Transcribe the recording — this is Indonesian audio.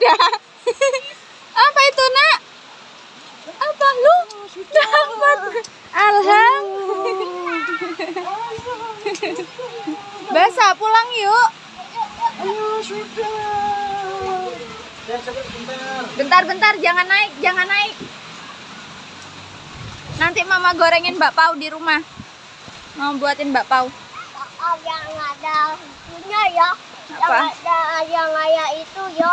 sudah. Apa itu, Nak? Apa lu? Dapat. Alhamdulillah. Basa, pulang yuk. Ayo sudah. Bentar, jangan naik, jangan naik. Nanti Mama gorengin bakpao di rumah. Mau buatin bakpao. Yang ada itunya ya. Apa? Yang ada itu ya.